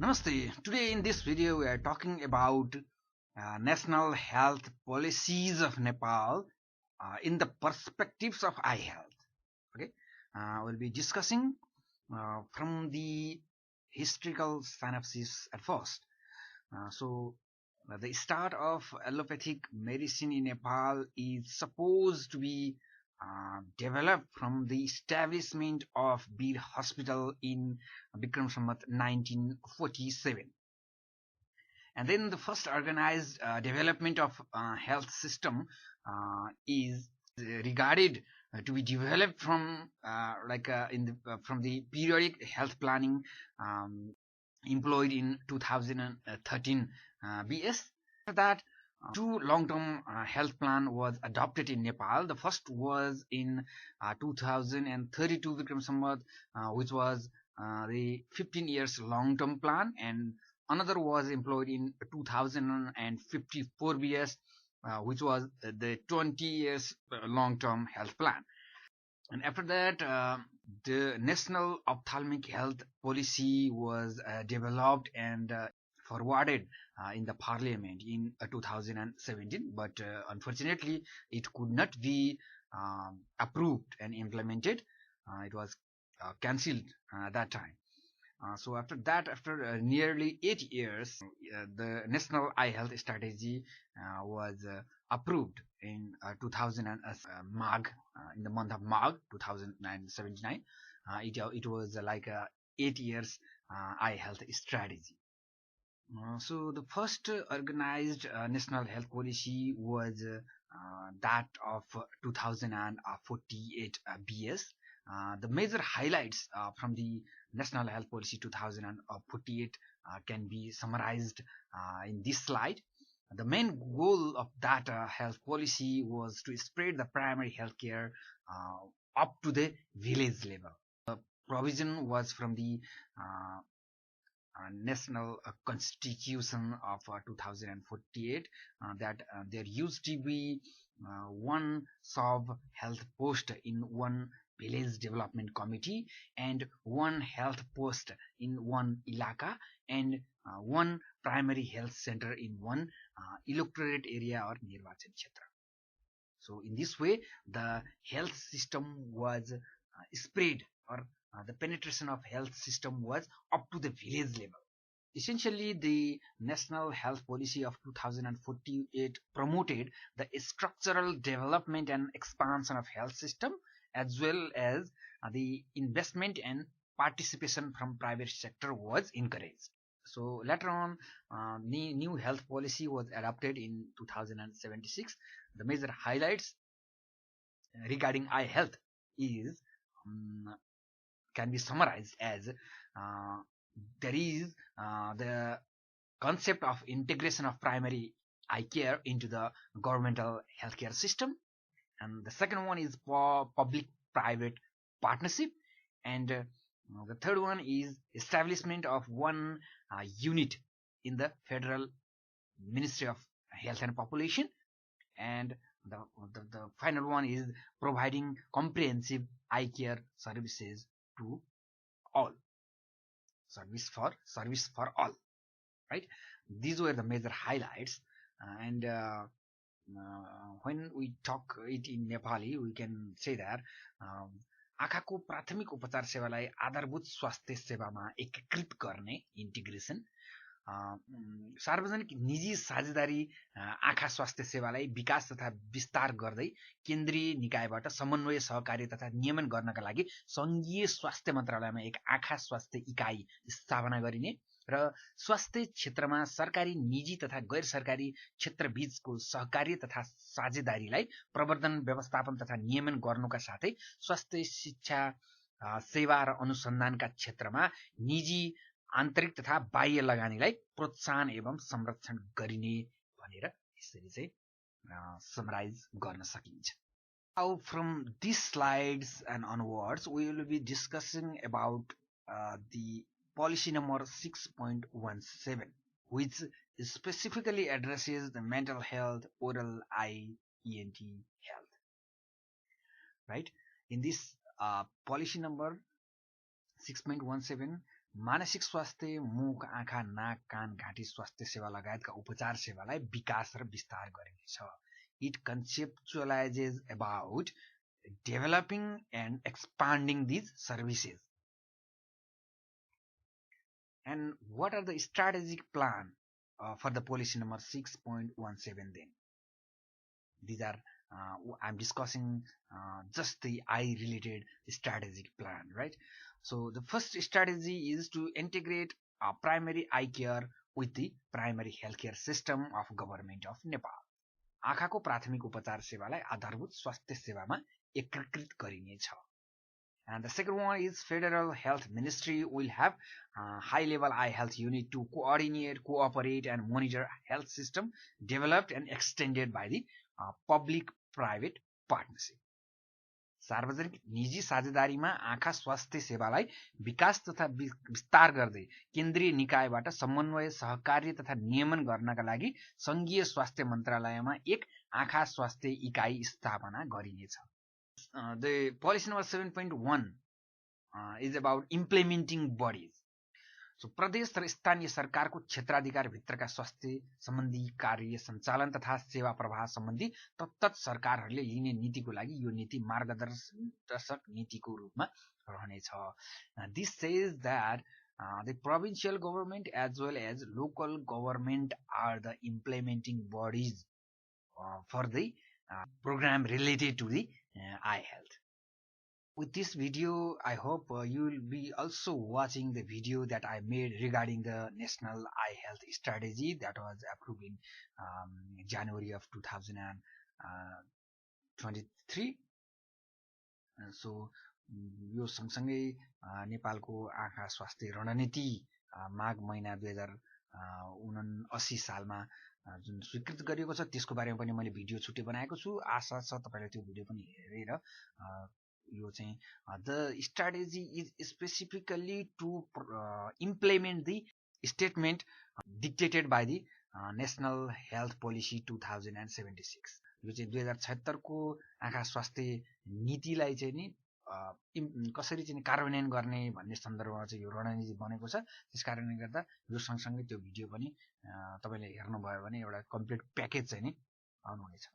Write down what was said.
Namaste. Today in this video we are talking about national health policies of Nepal in the perspectives of eye health. Okay, we'll be discussing from the historical synopsis at first. The start of allopathic medicine in Nepal is supposed to be developed from the establishment of Bir Hospital in Bikram Samvat 1947. And then the first organized development of health system is regarded to be developed from from the periodic health planning employed in 2013 BS. After that, two long-term health plan was adopted in Nepal. The first was in 2032 Vikram Samvat, which was the 15 years long-term plan, and another was employed in 2054 BS, which was the 20 years long-term health plan. And after that, the National Ophthalmic Health Policy was developed and forwarded in the parliament in 2017, but unfortunately it could not be approved and implemented. It was cancelled at that time. So after that, after nearly 8 years, the National Eye Health Strategy was approved in 2000 Magh, in the month of Magh 2079. It was like a 8 years eye health strategy. So the first organized national health policy was that of 2048 BS. The major highlights from the National Health Policy 2048 can be summarized in this slide. The main goal of that health policy was to spread the primary health care up to the village level. The provision was from the National Constitution of 2048 that there used to be one sub-health post in one village development committee and one health post in one ilaka and one primary health center in one electorate area or nirvachan kshetra. So in this way the health system was spread, or the penetration of health system was up to the village level. Essentially, the National Health Policy of 2048 promoted the structural development and expansion of health system, as well as the investment and participation from private sector was encouraged. So later on, the new health policy was adopted in 2076. The major highlights regarding eye health is can be summarized as there is the concept of integration of primary eye care into the governmental healthcare system, and the second one is for public-private partnership, and the third one is establishment of one unit in the Federal Ministry of Health and Population, and the final one is providing comprehensive eye care services to all. Service for all, right? These were the major highlights, and when we talk it in Nepali, we can say that आँखाको प्राथमिक उपचार सेवालाई आधारभूत स्वास्थ्य सेवामा एकीकृत गर्ने integration, सार्वजनिक निजी साझेदारी आँखा स्वास्थ्य सेवालाई विकास तथा विस्तार गर्दै केन्द्रीय निकायबाट समन्वय सहकार्य तथा नियमन गर्नका लागि संघीय स्वास्थ्य मन्त्रालयमा एक आँखा स्वास्थ्य इकाइ स्थापना गरिने र स्वास्थ्य क्षेत्रमा सरकारी निजी तथा गैर सरकारी क्षेत्र बीचको सहकार्य तथा साझेदारीलाई प्रवर्धन व्यवस्थापन तथा नियमन गर्नुका साथै स्वास्थ्य शिक्षा सेवा र अनुसन्धानका क्षेत्रमा निजी आन्तरिक तथा बाह्य लगानीलाई प्रोत्साहन एवं संरक्षण गरिने भनेर यसरी चाहिँ समराइज गर्न सकिन्छ. Now from these slides and onwards we will be discussing about the policy number 6.17, which specifically addresses the mental health, oral, eye, ENT health. Right? In this policy number 6.17, मानसिक स्वास्थ्य, मुख, आँखा, नाक, कान, घाँटी स्वास्थ्य सेवा लगायतका उपचार सेवालाई विकास र विस्तार गरिनेछ। It conceptualizes about developing and expanding these services. And what are the strategic plan for the policy number 6.17 then? These are I'm discussing just the eye related strategic plan, right? So the first strategy is to integrate primary eye care with the primary healthcare system of government of Nepal. आँखाको प्राथमिक उपचार सेवालाई आधारभूत स्वास्थ्य सेवामा एकीकृत गरिनेछ. And the second one is Federal Health Ministry will have high-level eye health unit to coordinate, cooperate, and monitor health system developed and extended by the public-private partnership. सार्वजनिक निजी साझेदारीमा आँखा स्वास्थ्य सेवालाई विकास तथा विस्तार गर्दै केन्द्रीय निकायबाट समन्वय, सहकार्य तथा नियमन गर्नका लागि संघीय स्वास्थ्य मन्त्रालयमा एक आँखा स्वास्थ्य इकाइ स्थापना गरिनेछ. The policy number 7.1 is about implementing bodies. So प्रदेश र स्थानीय सरकारको क्षेत्राधिकार भित्रका स्वास्थ्य सम्बन्धी कार्य सञ्चालन तथा सेवा प्रवाह सम्बन्धी तत्त सरकारहरूले लिने नीतिको लागि यो नीति मार्गदर्शक नीतिको रूपमा रहनेछ. This says that the provincial government as well as local government are the implementing bodies for the program related to the eye health. With this video, I hope you will be also watching the video that I made regarding the National Eye Health Strategy that was approved in January of 2023. So, यो सँगसँगै नेपालको आँखा स्वास्थ्य रणनीति माघ महिना 2079 सालमा जुन स्वीकृत गरिएको छ त्यसको बारेमा पनि मैले भिडियो छुट्टै बनाएको छु. आशा छ तपाईले त्यो भिडियो पनि हेरेर यो चाहिँ the strategy is specifically to implement the statement dictated by the National Health Policy 2076. यो चाहिँ 2076 को आँखा स्वास्थ्य नीतिलाई चाहिँ नि कसरी चाहिँ कार्यान्वयन गर्ने भन्ने सन्दर्भमा चाहिँ यो रणनीति बनेको छ. त्यसकारणले गर्दा यो सँगसँगै त्यो भिडियो पनि तपाईले हेर्नु भयो भने एउटा कम्प्लिट प्याकेज चाहिँ नि आउनुहुनेछ.